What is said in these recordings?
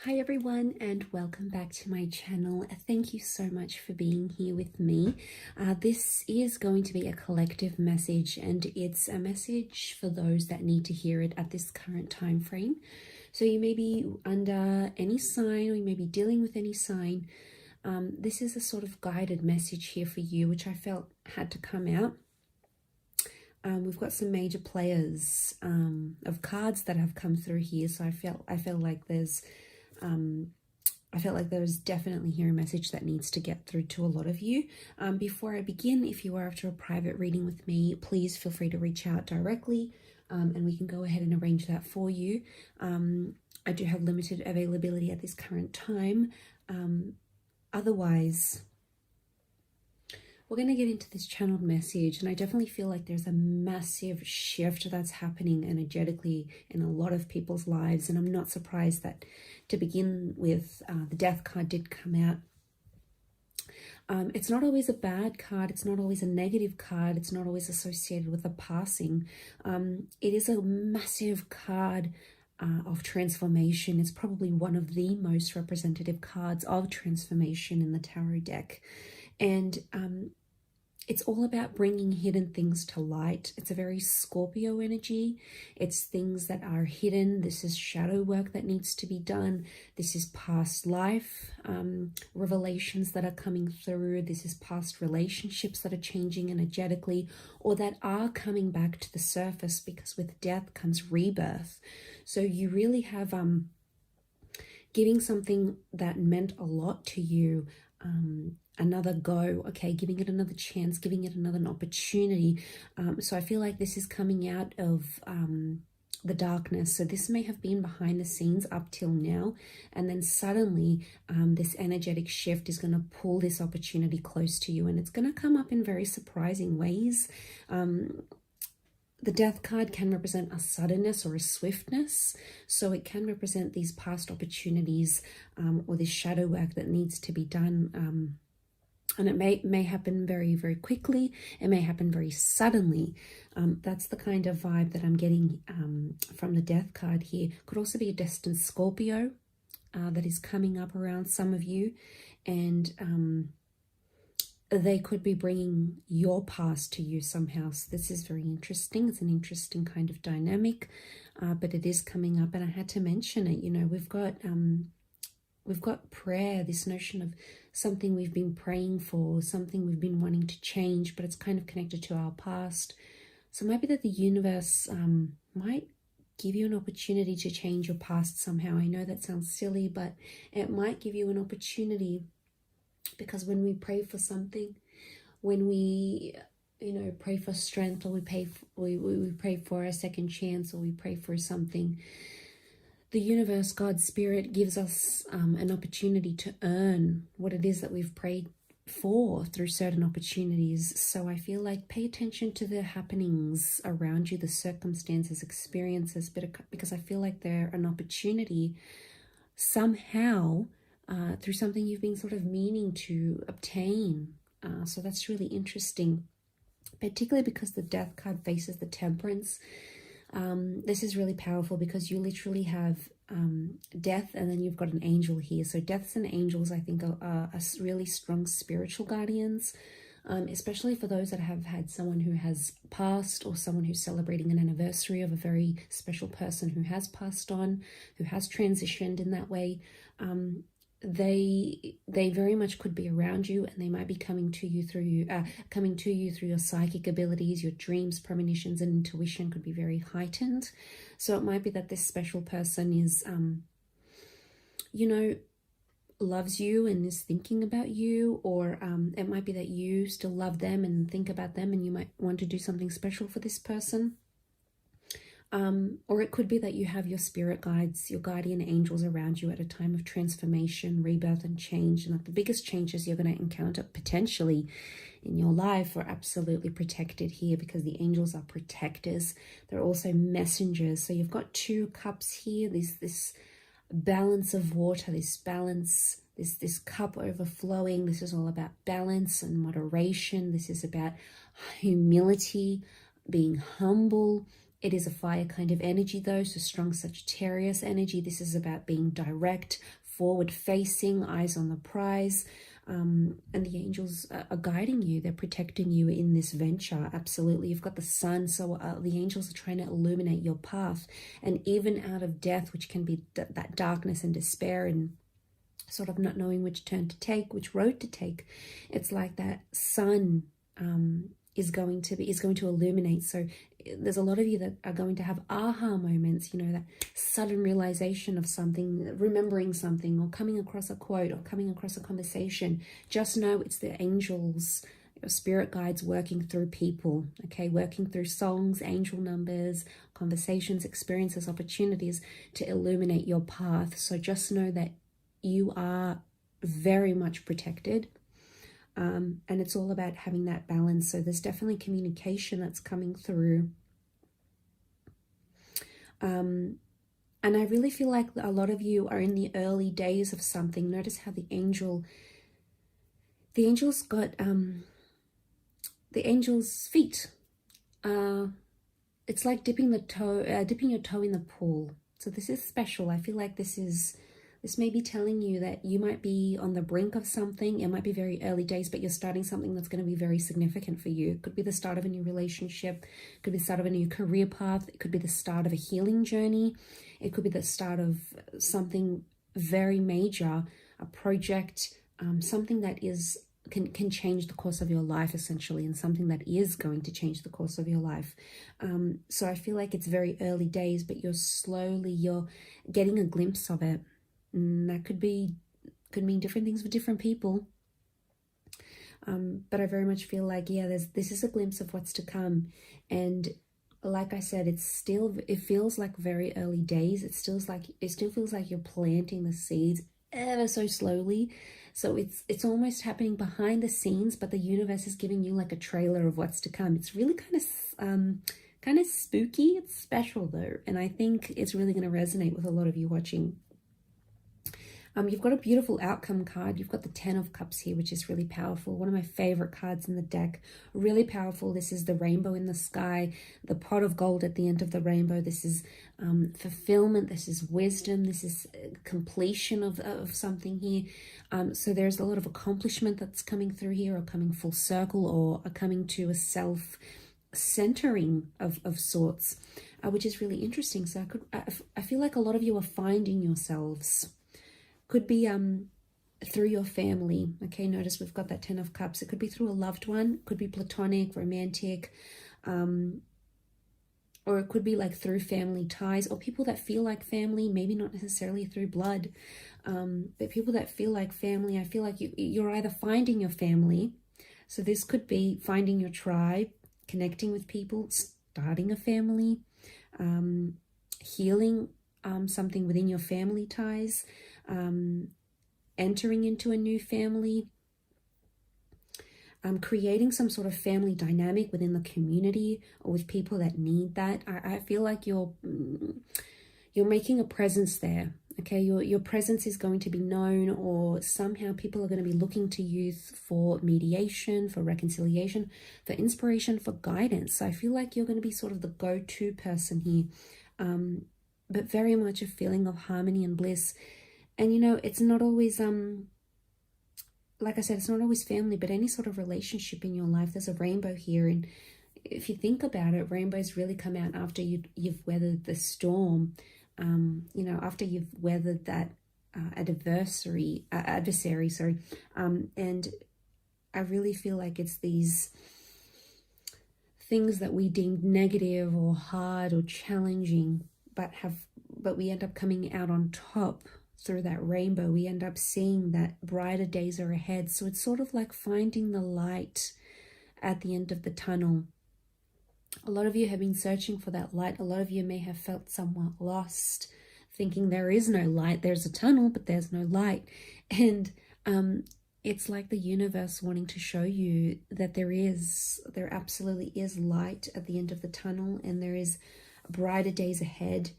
Hi everyone, and welcome back to my channel. Thank you so much for being here with me. This is going to be a collective message, and it's a message for those that need to hear it at this current time frame. So you may be under any sign, or you may be dealing with any sign. This is a sort of guided message here for you, which I felt had to come out. We've got some major players of cards that have come through here, so I felt like there's definitely here a message that needs to get through to a lot of you. Before I begin, if you are after a private reading with me, please feel free to reach out directly, and we can go ahead and arrange that for you. I do have limited availability at this current time. Otherwise, we're going to get into this channeled message, and I definitely feel like there's a massive shift that's happening energetically in a lot of people's lives, and I'm not surprised that to begin with, the Death card did come out. It's not always a bad card, it's not always a negative card, it's not always associated with a passing. It is a massive card of transformation. It's probably one of the most representative cards of transformation in the tarot deck. And it's all about bringing hidden things to light. It's a very Scorpio energy. It's things that are hidden. This is shadow work that needs to be done. This is past life revelations that are coming through. This is past relationships that are changing energetically, or that are coming back to the surface, because with death comes rebirth. So you really have giving something that meant a lot to you another go, okay, giving it another chance, giving it another opportunity. So I feel like this is coming out of the darkness. So this may have been behind the scenes up till now, and then suddenly this energetic shift is going to pull this opportunity close to you, and it's going to come up in very surprising ways. The Death card can represent a suddenness or a swiftness, so it can represent these past opportunities or this shadow work that needs to be done. And it may happen very, very quickly. It may happen very suddenly. That's the kind of vibe that I'm getting from the Death card here. Could also be a destined Scorpio that is coming up around some of you, and they could be bringing your past to you somehow. So this is very interesting. It's an interesting kind of dynamic, but it is coming up, and I had to mention it. You know, we've got prayer, this notion of something we've been praying for, something we've been wanting to change, but it's kind of connected to our past. So it might be that the universe might give you an opportunity to change your past somehow. I know that sounds silly, but it might give you an opportunity, because when we pray for something, when we pray for strength, or we pray for a second chance, or we pray for something, the universe, God, Spirit, gives us an opportunity to earn what it is that we've prayed for through certain opportunities. So I feel like pay attention to the happenings around you, the circumstances, experiences, because I feel like they're an opportunity somehow through something you've been sort of meaning to obtain. So that's really interesting, particularly because the Death card faces the Temperance. This is really powerful, because you literally have death, and then you've got an angel here. So deaths and angels, I think, are really strong spiritual guardians, especially for those that have had someone who has passed, or someone who's celebrating an anniversary of a very special person who has passed on, who has transitioned in that way. They very much could be around you, and they might be coming to you through your psychic abilities. Your dreams, premonitions, and intuition could be very heightened. So it might be that this special person is loves you and is thinking about you, or it might be that you still love them and think about them, and you might want to do something special for this person. Or it could be that you have your spirit guides, your guardian angels around you at a time of transformation, rebirth, and change. And that the biggest changes you're going to encounter potentially in your life are absolutely protected here, because the angels are protectors. They're also messengers. So you've got 2 cups here. This balance of water, this balance, this cup overflowing. This is all about balance and moderation. This is about humility, being humble. It is a fire kind of energy though, so strong Sagittarius energy. This is about being direct, forward facing, eyes on the prize. And the angels are guiding you. They're protecting you in this venture. Absolutely. You've got the sun. So the angels are trying to illuminate your path. And even out of death, which can be that darkness and despair and sort of not knowing which turn to take, which road to take, it's like that sun is going to illuminate. So there's a lot of you that are going to have aha moments, you know, that sudden realization of something, remembering something, or coming across a quote, or coming across a conversation. Just know it's the angels, your spirit guides working through people, okay, working through songs, angel numbers, conversations, experiences, opportunities to illuminate your path. So just know that you are very much protected. And it's all about having that balance. So there's definitely communication that's coming through. And I really feel like a lot of you are in the early days of something. Notice how the angel's got the angel's feet. It's like dipping your toe in the pool. So this is special. I feel like this may be telling you that you might be on the brink of something. It might be very early days, but you're starting something that's going to be very significant for you. It could be the start of a new relationship. It could be the start of a new career path. It could be the start of a healing journey. It could be the start of something very major, a project, something that can change the course of your life, essentially, and something that is going to change the course of your life. So I feel like it's very early days, but you're getting a glimpse of it. That could mean different things for different people. But I very much feel like, yeah, this is a glimpse of what's to come. And like I said, it feels like very early days. It still feels like you're planting the seeds ever so slowly. So it's almost happening behind the scenes, but the universe is giving you like a trailer of what's to come. It's really kind of spooky. It's special though, and I think it's really going to resonate with a lot of you watching. You've got a beautiful outcome card. You've got the 10 of Cups here, which is really powerful. One of my favorite cards in the deck. Really powerful. This is the rainbow in the sky, the pot of gold at the end of the rainbow. This is fulfillment. This is wisdom. This is completion of something here. So there's a lot of accomplishment that's coming through here, or coming full circle, or coming to a self-centering of sorts, which is really interesting. So I feel like a lot of you are finding yourselves. Could be through your family. Okay, notice we've got that 10 of Cups. It could be through a loved one. Could be platonic, romantic, or it could be like through family ties, or people that feel like family, maybe not necessarily through blood, but people that feel like family. I feel like you're either finding your family. So this could be finding your tribe, connecting with people, starting a family, healing something within your family ties, entering into a new family, creating some sort of family dynamic within the community or with people that need that. I feel like you're making a presence there. Okay, your presence is going to be known, or somehow people are going to be looking to you for mediation, for reconciliation, for inspiration, for guidance. So I feel like you're going to be sort of the go-to person here, but very much a feeling of harmony and bliss. And you know, it's not always like I said, it's not always family, but any sort of relationship in your life. There's a rainbow here, and if you think about it, rainbows really come out after you've weathered the storm. You know, after you've weathered that adversary, and I really feel like it's these things that we deemed negative or hard or challenging, but we end up coming out on top through that rainbow. We end up seeing that brighter days are ahead. So it's sort of like finding the light at the end of the tunnel. A lot of you have been searching for that light. A lot of you may have felt somewhat lost, thinking there is no light. There's a tunnel, but there's no light. And it's like the universe wanting to show you that there absolutely is light at the end of the tunnel, and there is brighter days ahead.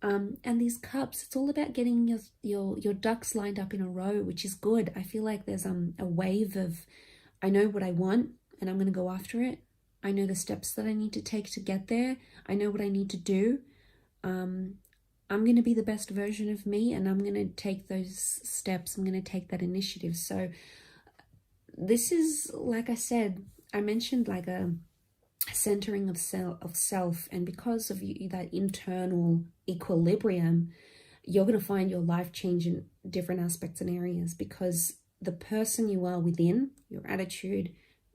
And these cups, it's all about getting your ducks lined up in a row, which is good. I feel like there's a wave of, I know what I want and I'm going to go after it. I know the steps that I need to take to get there. I know what I need to do. I'm going to be the best version of me, and I'm going to take those steps. I'm going to take that initiative. So this is, like I said, I mentioned like a centering of self, and because of that internal equilibrium, you're going to find your life change in different aspects and areas, because the person you are within, your attitude,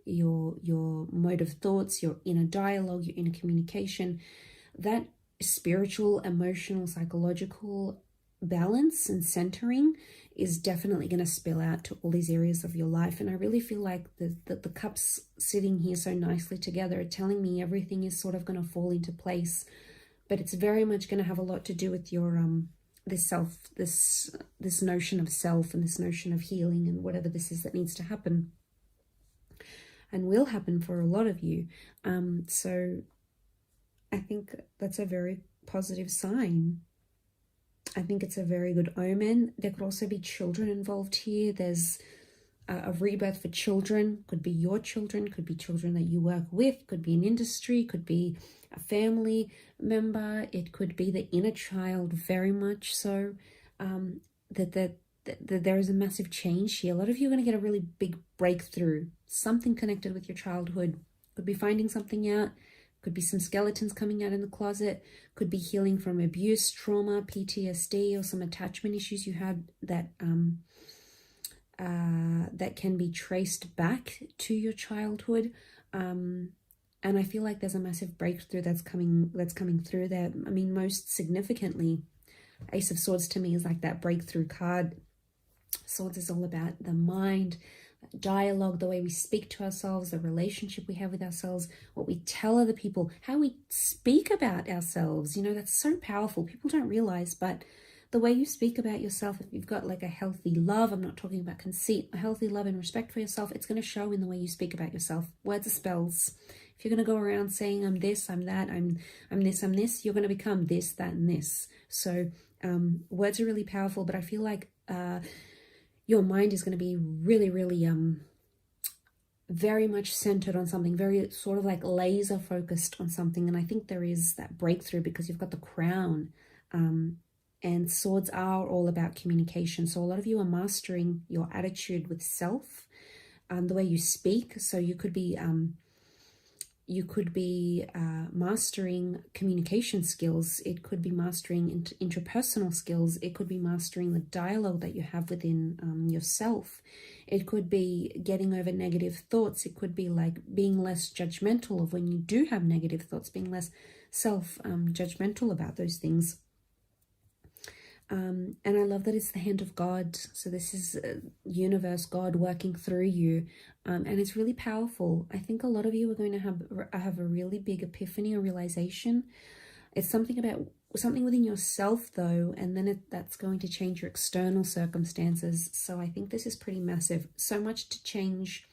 your mode of thoughts, your inner dialogue, your inner communication, that spiritual, emotional, psychological balance and centering is definitely going to spill out to all these areas of your life. And I really feel like the cups sitting here so nicely together are telling me everything is sort of going to fall into place, but it's very much going to have a lot to do with your this notion of self, and this notion of healing, and whatever this is that needs to happen and will happen for a lot of you. So I think that's a very positive sign. I think it's a very good omen. There could also be children involved here. There's a rebirth for children. Could be your children, could be children that you work with, could be an industry, could be a family member. It could be the inner child, very much so. That there is a massive change here. A lot of you are going to get a really big breakthrough. Something connected with your childhood. Could be finding something out. Could be some skeletons coming out in the closet. Could be healing from abuse, trauma, PTSD, or some attachment issues you had that that can be traced back to your childhood. And I feel like there's a massive breakthrough that's coming through there. I mean, most significantly, Ace of Swords to me is like that breakthrough card. Swords is all about the mind, dialogue, the way we speak to ourselves, the relationship we have with ourselves, what we tell other people, how we speak about ourselves. You know, that's so powerful. People don't realize, but the way you speak about yourself, if you've got like a healthy love, I'm not talking about conceit, a healthy love and respect for yourself, it's going to show in the way you speak about yourself. Words are spells. If you're going to go around saying I'm this, I'm that, I'm this, you're going to become this, that, and this. So words are really powerful, but I feel like your mind is going to be really, really very much centered on something, very sort of like laser focused on something. And I think there is that breakthrough because you've got the crown, and swords are all about communication. So a lot of you are mastering your attitude with self, the way you speak. So you could be mastering communication skills. It could be mastering interpersonal skills. It could be mastering the dialogue that you have within yourself. It could be getting over negative thoughts. It could be like being less judgmental of when you do have negative thoughts, being less judgmental about those things. And I love that it's the hand of God. So this is universe, God working through you. And it's really powerful. I think a lot of you are going to have a really big epiphany or realization. It's something within yourself though, and then that's going to change your external circumstances. So I think this is pretty massive. So much to change,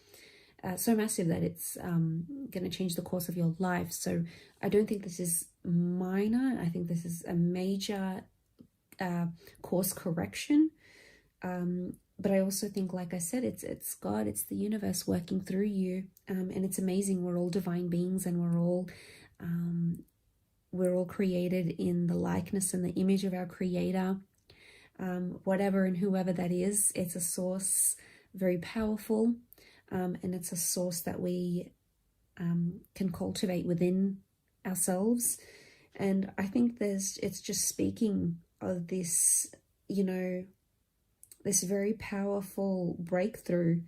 so massive that it's going to change the course of your life. So I don't think this is minor. I think this is a major course correction, but I also think, like I said, it's God, it's the universe working through you, and it's amazing. We're all divine beings, and we're all created in the likeness and the image of our Creator, whatever and whoever that is. It's a source, very powerful, and it's a source that we can cultivate within ourselves. And I think it's just speaking of this, you know, this very powerful breakthrough,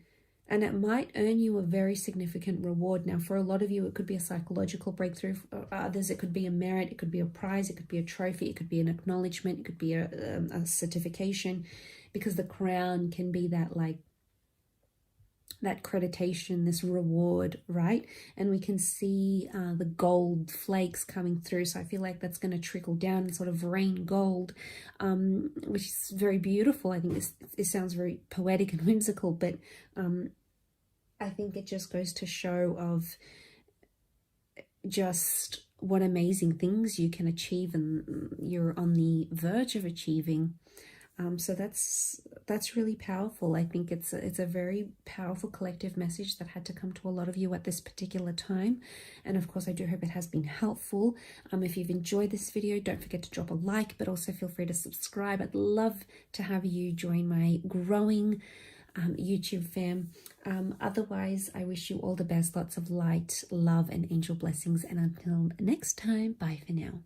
and it might earn you a very significant reward. Now, for a lot of you, it could be a psychological breakthrough. For others, it could be a merit, it could be a prize, it could be a trophy, it could be an acknowledgement, it could be a certification, because the crown can be that, like, that accreditation, this reward, right? And we can see the gold flakes coming through. So I feel like that's going to trickle down and sort of rain gold, which is very beautiful. I think this sounds very poetic and whimsical, but I think it just goes to show of just what amazing things you can achieve and you're on the verge of achieving. So that's really powerful. I think it's a very powerful collective message that had to come to a lot of you at this particular time. And of course, I do hope it has been helpful. If you've enjoyed this video, don't forget to drop a like, but also feel free to subscribe. I'd love to have you join my growing YouTube fam. Otherwise, I wish you all the best, lots of light, love, and angel blessings. And until next time, bye for now.